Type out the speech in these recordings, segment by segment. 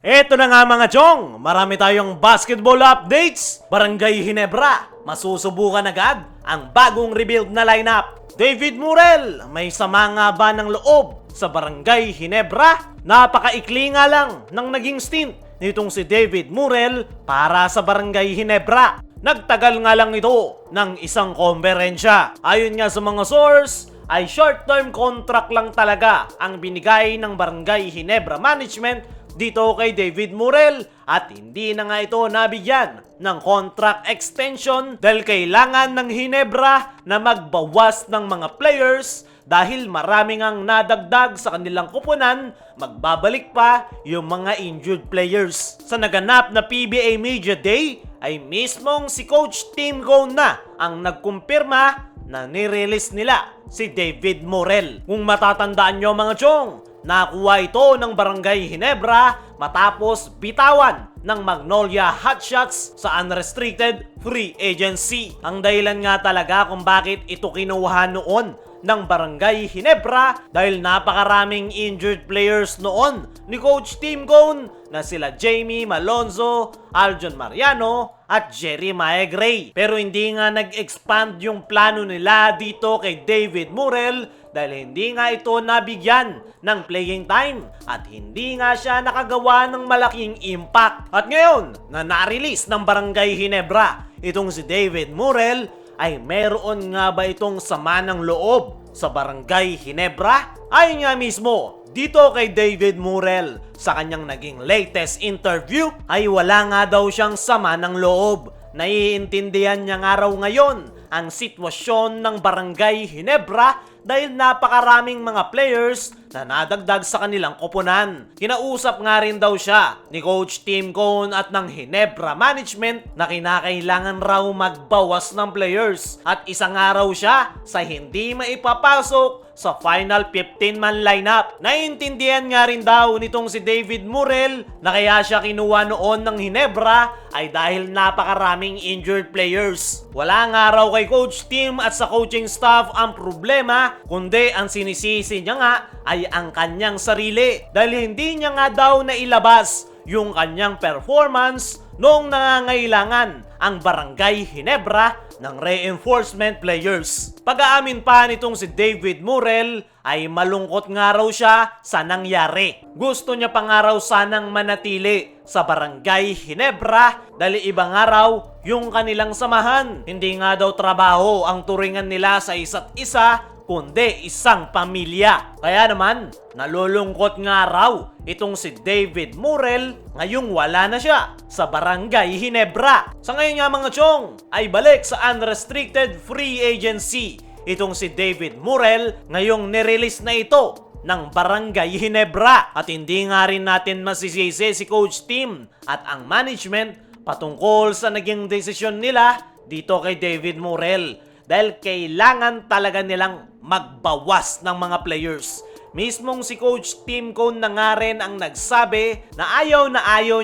Eto na nga mga chong, marami tayong basketball updates. Barangay Ginebra, masusubukan agad ang bagong rebuild na lineup. David Murrell, may sama nga ba ng loob sa Barangay Ginebra? Napakaikli nga lang ng naging stint nitong si David Murrell para sa Barangay Ginebra. Nagtagal nga lang ito ng isang komberensya. Ayon nga sa mga source, ay short-term contract lang talaga ang binigay ng Barangay Ginebra Management dito kay David Murrell at hindi na nga ito nabigyan ng contract extension dahil kailangan ng Ginebra na magbawas ng mga players dahil maraming ang nadagdag sa kanilang kupunan, magbabalik pa yung mga injured players. Sa naganap na PBA Media Day ay mismong si Coach Tim Cone na ang nagkumpirma na nirelease nila si David Murrell. Kung matatandaan nyo mga chong, nakuha ito ng Barangay Ginebra matapos bitawan ng Magnolia Hotshots sa unrestricted free agency. Ang dahilan nga talaga kung bakit ito kinuha noon ng Barangay Ginebra dahil napakaraming injured players noon ni Coach Tim Cone na sila Jamie Malonzo, Aljon Mariano at Jeremiah Gray. Pero hindi nga nag-expand yung plano nila dito kay David Murrell dahil hindi nga ito nabigyan ng playing time at hindi nga siya nakagawa ng malaking impact. At ngayon na na-release ng Barangay Ginebra itong si David Murrell, ay meron nga ba itong sama ng loob sa Barangay Ginebra? Ayon nga mismo dito kay David Murrell sa kanyang naging latest interview ay wala nga daw siyang sama ng loob. Naiintindihan niya nga raw ngayon ang sitwasyon ng Barangay Ginebra dahil napakaraming mga players na nadagdag sa kanilang koponan. Kinausap nga rin daw siya ni Coach Tim Cone at ng Ginebra Management na kinakailangan raw magbawas ng players at isang araw siya sa hindi maipapasok sa final 15-man lineup. Naiintindihan nga rin daw nitong si David Murrell na kaya siya kinuha noon ng Ginebra ay dahil napakaraming injured players. Wala nga raw kay Coach Tim at sa coaching staff ang problema, kundi ang sinisisi niya nga ay ang kanyang sarili dahil hindi niya nga daw nailabas yung kanyang performance noong nangangailangan ang Barangay Ginebra ng reinforcement players. Pag-aamin pa nitong si David Murrell ay malungkot nga raw siya sa nangyari. Gusto niya pa nga raw sanang manatili sa Barangay Ginebra dahil iba nga raw yung kanilang samahan. Hindi nga daw trabaho ang turingan nila sa isa't isa kundi isang pamilya. Kaya naman, nalulungkot nga raw itong si David Murrell ngayong wala na siya sa Barangay Ginebra. Sa ngayon nga mga chong, ay balik sa unrestricted free agency itong si David Murrell ngayong nirelease na ito ng Barangay Ginebra. At hindi nga rin natin masisisi si Coach Tim at ang management patungkol sa naging desisyon nila dito kay David Murrell dahil kailangan talaga nilang magbawas ng mga players. Mismong si Coach Tim Cone na nga rin ang nagsabi na ayaw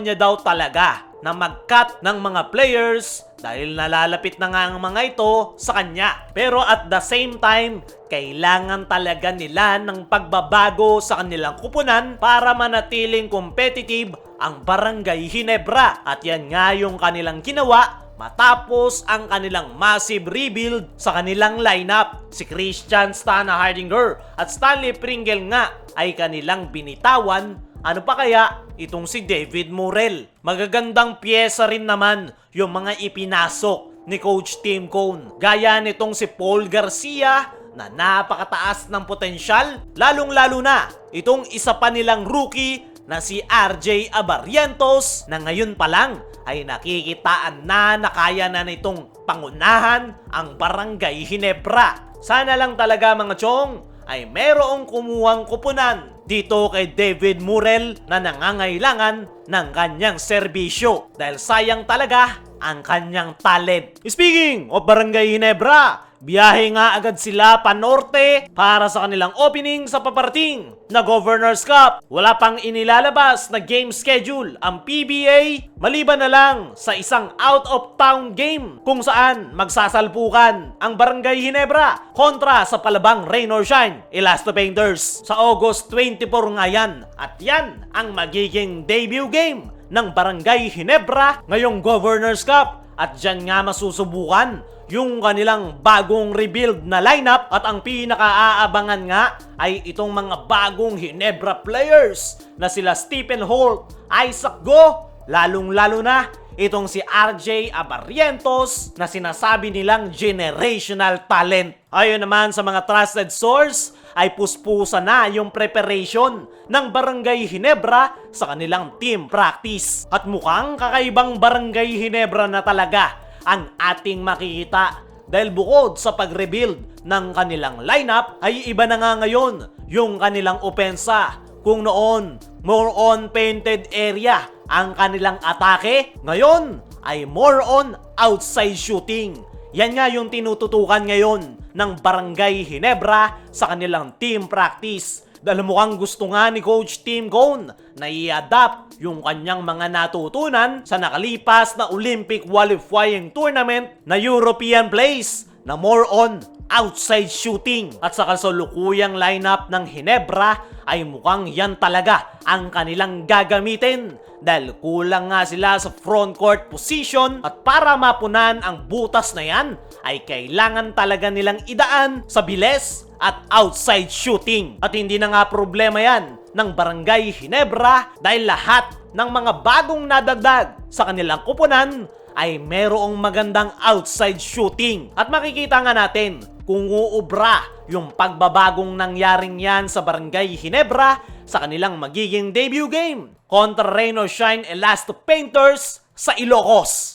niya daw talaga na mag-cut ng mga players dahil nalalapit na nga ang mga ito sa kanya. Pero at the same time, kailangan talaga nila ng pagbabago sa kanilang kupunan para manatiling competitive ang Barangay Ginebra. At yan nga yung kanilang ginawa matapos ang kanilang massive rebuild sa kanilang lineup. Si Christian Stana Hardinger at Stanley Pringle nga ay kanilang binitawan. Ano pa kaya itong si David Murrell? Magagandang pyesa rin naman yung mga ipinasok ni Coach Tim Cone. Gaya nitong si Paul Garcia na napakataas ng potensyal, lalong-lalo na itong isa pa nilang rookie na si RJ Abarientos na ngayon pa lang ay nakikitaan na kaya na nitong pangunahan ang Barangay Ginebra. Sana lang talaga mga chong ay merong kumuhang kupunan dito kay David Murrell na nangangailangan ng kanyang serbisyo dahil sayang talaga ang kanyang talent. Speaking of Barangay Ginebra, biyahe nga agad sila panorte para sa kanilang opening sa paparating na Governors Cup. Wala pang inilalabas na game schedule ang PBA maliban na lang sa isang out-of-town game kung saan magsasalpukan ang Barangay Ginebra kontra sa palabang Rain or Shine, Elasto Painters. Sa August 24 nga yan at yan ang magiging debut game ng Barangay Ginebra ngayong Governors Cup at dyan nga masusubukan yung kanilang bagong rebuild na lineup at ang pinaka-aabangan nga ay itong mga bagong Ginebra players na sila Stephen Holt, Isaac Go, lalong-lalo na itong si RJ Abarrientos na sinasabi nilang generational talent. Ayon naman sa mga trusted source ay puspusa na yung preparation ng Barangay Ginebra sa kanilang team practice. At mukhang kakaibang Barangay Ginebra na talaga ang ating makikita dahil bukod sa pag-rebuild ng kanilang lineup ay iba na nga ngayon yung kanilang opensa. Kung noon more on painted area ang kanilang atake, ngayon ay more on outside shooting. Yan nga yung tinututukan ngayon ng Barangay Ginebra sa kanilang team practice. Dahil mukhang gusto nga ni Coach Tim Cone na i-adapt yung kanyang mga natutunan sa nakalipas na Olympic qualifying tournament na European plays na more on outside shooting. At sa kasalukuyang lineup ng Ginebra ay mukhang yan talaga ang kanilang gagamitin dahil kulang nga sila sa front court position at para mapunan ang butas na yan ay kailangan talaga nilang idaan sa bilis at outside shooting. At hindi na nga problema yan ng Barangay Ginebra dahil lahat ng mga bagong nadagdag sa kanilang kupunan ay merong magandang outside shooting. At makikita nga natin kung uubra yung pagbabagong nangyaring yan sa Barangay Ginebra sa kanilang magiging debut game kontra Rain or Shine Elasto Painters sa Ilocos.